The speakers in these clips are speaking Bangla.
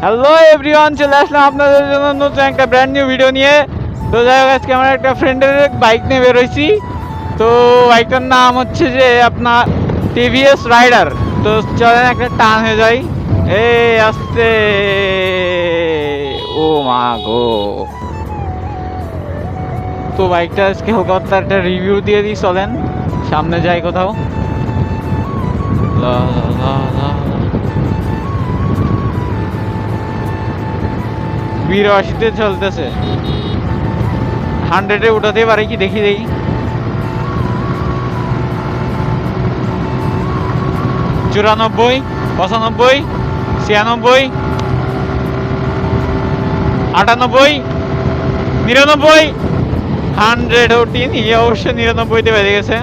হ্যালো এভরিওয়ান, চলে আসলাম আপনাদের জন্য নতুন একটা ব্র্যান্ড নিউ ভিডিও নিয়ে। তো যাই হোক, আজকে আমার একটা ফ্রেন্ডের বাইক নিয়ে বেরোইছি। তো বাইকটার নাম হচ্ছে যে আপনার টিভিএস রাইডার। তো চলেন একটা টান হয়ে যাই। এই আস্তে, ও মা গো। তো বাইকটা আজকে হালকা একটা রিভিউ দিয়ে দিই, চলেন সামনে যাই কোথাও। লা লা লা লা। 82-তে চলতেছে, 100-এ উঠাতে পারে কি দেখি দেখি। 94, 95, 96, 98, 99, 100 ওঠেনি, অবশ্যই 99-তে বেড়ে গেছে।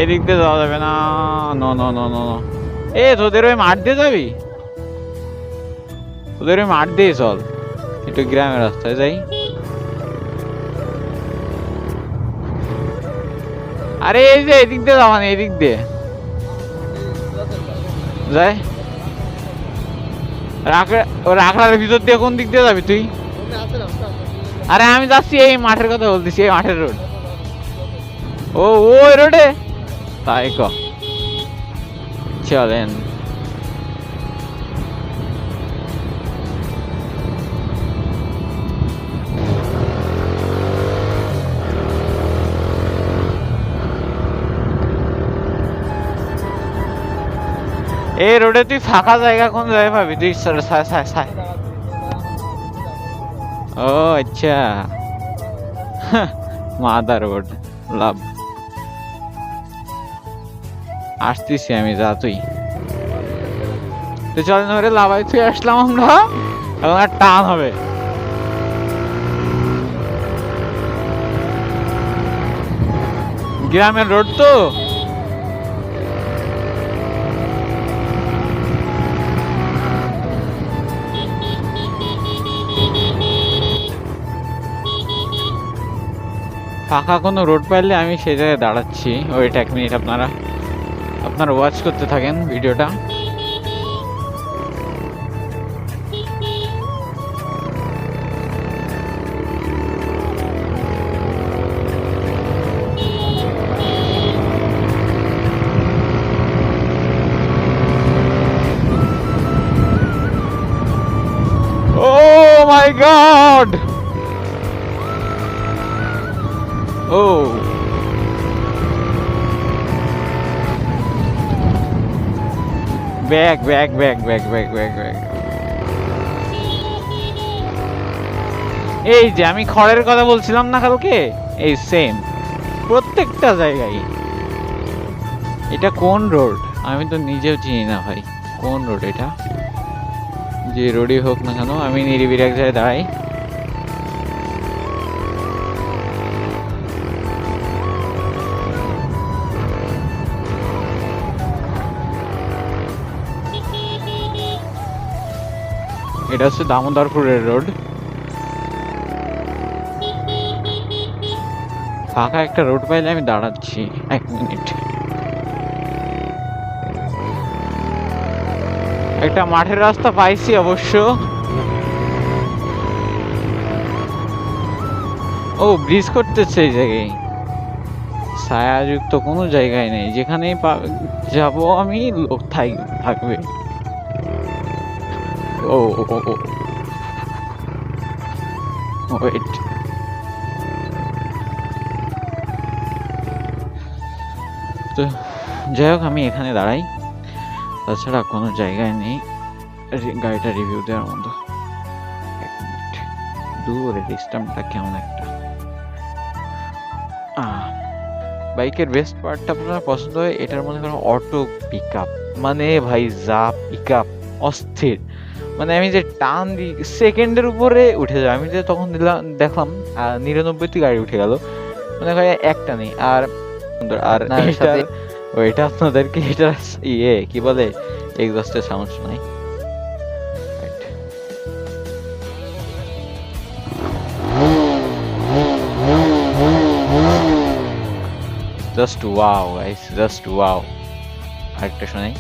এদিক দিয়ে যাওয়া যাবে না, নো নো নো নো। এ তোদের ওই মাঠ দিয়ে যাবি? তোদের ওই মাঠ দিয়ে চল, একটু গ্রামের রাস্তায় যাই। আরে এই যে এদিক দিয়ে যাওয়া, এদিক দিয়ে যাই। রাখড়ার ভিতর দিয়ে কোন দিক দিয়ে যাবি তুই? আরে আমি যাচ্ছি এই মাঠের কথা বলতেছি, এই মাঠের রোড। ও ওই রোডে, তাই ক চলেন। এই রোডে তুই ফাঁকা জায়গা কোন জায়গায় পাবি তুই? ও আচ্ছা, মাদার রোড লাভ। আসতেছি আমি, যা তুই। তো চলেন ওরে লাভাই তুই আসলাম আমরা, এখন আর টান হবে। গ্রামের রোড তো, ফাঁকা কোনো রোড পাইলে আমি সেই জায়গায় দাঁড়াচ্ছি। ওয়েট 1 মিনিট, আপনারা ওয়াচ করতে থাকেন ভিডিওটা। Oh my god, oh back back back back back back back. এই যে আমি খড়ের কথা বলছিলাম না কালকে, এই সেম প্রত্যেকটা জায়গায়। এটা কোন রোড আমি তো নিজেও চিনি না ভাই, কোন রোড এটা? যে রোডই হোক না কেন, আমি নিরিবিলি এক জায়গায় দাঁড়াই। এটা হচ্ছে দামোদরপুরের রোড। ফাঁকা একটা রোড পাইলে আমি দাঁড়াচ্ছি 1 মিনিট। একটা মাঠের রাস্তা পাইছি অবশ্য। ও ব্রিজ করতেছে এই জায়গায়, ছায়াযুক্ত কোনো জায়গায় নেই, যেখানেই যাব আমি লোক থাকবে। ও ওয়েট, তো যাই হোক আমি এখানে দাঁড়াই, তাছাড়া কোনো জায়গায় নেই গাড়িটা রিভিউ দেওয়ার মতো। 1 মিনিট, দূরে সিস্টেমটা কেমন একটা। বাইকের বেস্ট পার্টটা আপনার পছন্দ হয়, এটার মধ্যে কোনো অটো পিক আপ, মানে ভাই যা পিক আপ অস্থির। মানে আমি যে টান দিই সেকেন্ডের উপরে উঠে যায়। আমি যে তখন দেখলাম 99তে গাড়ি উঠে গেল, মানে ভাই একটা নেই। আর আর ওইটা আপনাদেরকে এটা ইয়ে কি বলে, এক্সস্টের সাউন্ড শোনাই। Just wow guys, just wow. আরেকটা শোনাই।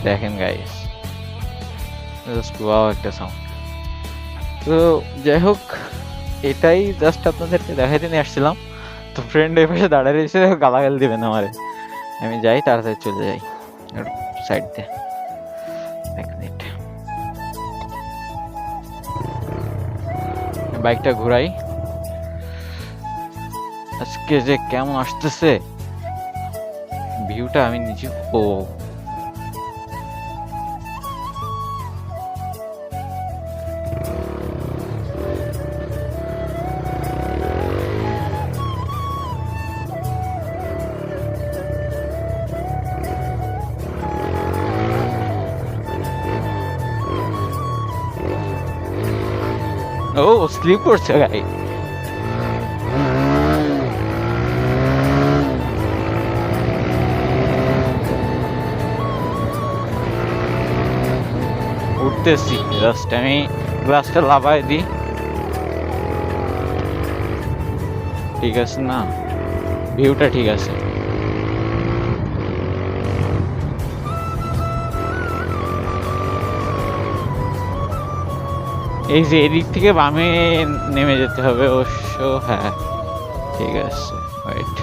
দেখেন গাইস, জাস্ট ওয়াও একটা সাউন্ড। তো যাই হোক, এটাই জাস্ট আপনাদেরকে দেখাইতে নিয়ে আসছিলাম। তো ফ্রেন্ড এই পাশে দাঁড়ায় রয়েছে, গালাগাল দিবেন আমারে। আমি যাই, তাড়াতাড়ি চলে যাই সাইড দিয়ে। এক মিনিট, বাইকটা ঘুরাই। আজকে যে কেমন আসতেছে ভিউটা, আমি নিজে ও ও স্লিপ করছে গাড়ি। উঠতেছি, জাস্ট আমি গ্লাসটা লাগাই দিই। ঠিক আছে না, ভিউটা ঠিক আছে। এই যে এদিক থেকে বামে নেমে যেতে হবে অবশ্য। হ্যাঁ ঠিক আছে, ওয়েট।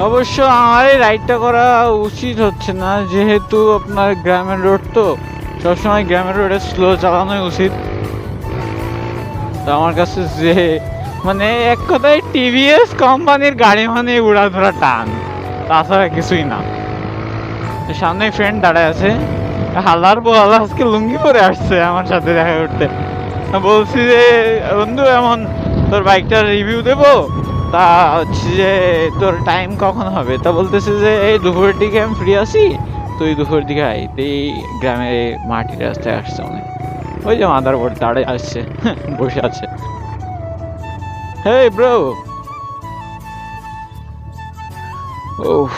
অবশ্য আমার এই রাইডটা করা উচিত হচ্ছে না, যেহেতু আপনার গ্রামের রোড, তো সবসময় গ্রামের রোডে স্লো চালানোই উচিত। তো আমার কাছে যে মানে এক কথায় টিভিএস কোম্পানির গাড়ি মানে উড়াধরা টান, তাছাড়া কিছুই না। সামনে ফ্রেন্ড দাঁড়ায় আছে, হালার বহালা আজকে লুঙ্গি পরে আসছে আমার সাথে দেখা করতে। বলছি যে বন্ধু এমন তোর বাইকটার রিভিউ দেবো, তা হচ্ছে যে তোর টাইম কখন হবে? তা বলতেছে যে এই দুপুরের দিকে আমি ফ্রি আছি, তুই দুপুরের দিকে আই। এই গ্রামের মাটির রাস্তায় আসছে অনেক, ওই যে মাদার বোর্ড দাঁড়িয়ে আসছে, বসে আছে। হেই ব্রো, ওহ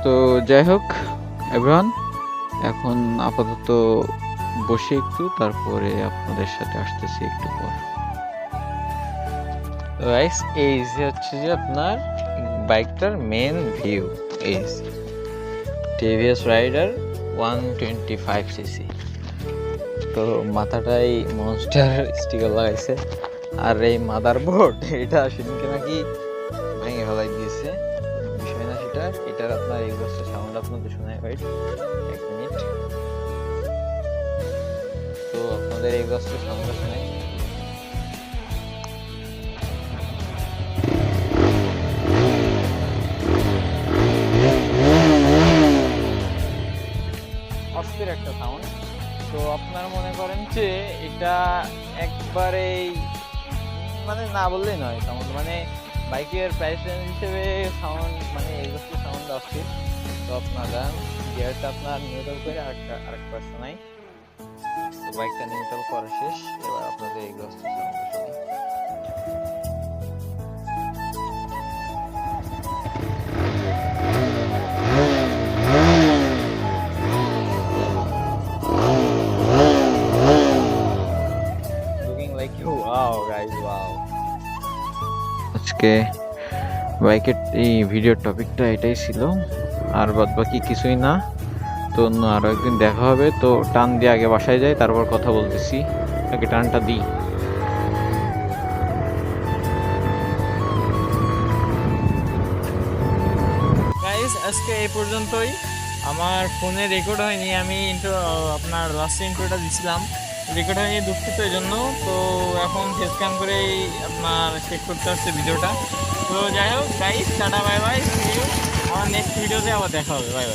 তো যাই হোক এভরিওয়ান, এখন আপাতত বসে একটু, তারপরে আপনাদের সাথে আসতেছি একটু পর। গাইস এই যে হচ্ছে যে আপনার বাইকটার মেন ভিউ, এই টিভিএস রাইডার 125cc। তো মাথাটাই মনস্টার স্টিকার লাগাইছে, আর এই মাদারবোর্ড এটা সেদিনকে নাকি ভেঙে ফেলাই দিয়েছে। বিষয় না সেটা, এটার আপনার এক্সস্ট সাউন্ড আপনাদের শোনায়। ওয়েট এক মিনিট, তো আপনাদের এক্সস্ট সাউন্ডটা শোনাই। অস্থির একটা সাউন্ড। তো আপনারা মনে করেন যে এটা একবারেই মানে না বললেই নয়, সাউন্ড মানে বাইকের প্রাইস রেঞ্জ হিসেবে সাউন্ড মানে এক্সস্ট সাউন্ড অস্থির। তো আপনারা গিয়ারটা আপনার নিউট্রাল করে আরেকবার শোনাই। তো বাইকটা নিউট্রাল করা শেষ, এবার আপনাদের এক্সস্ট সাউন্ড শোনাই। আজকে বাইকের এই ভিডিওর টপিকটা এটাই ছিল, আর বাদ বাকি কিছুই না। তো অন্য আরো একদিন দেখা হবে। তো টান দিয়ে আগে বাসায় যাই, তারপর কথা বলতেছি। আগে টানটা দিই। গাইস আজকে এই পর্যন্তই। আমার ফোনে রেকর্ড হয়নি, আমি আপনার লাস্ট ইন্ট্রোটা দিছিলাম, রেকর্ড হয়নি, দুঃখিত এই জন্য। তো এখন ফেস ক্যাম করেই আপনার চেক করতে হচ্ছে ভিডিওটা। তো যাই হোক গাইস, টাটা বাই বাই, আমার নেক্সট ভিডিওতে আবার দেখা হবে, বাই বাই।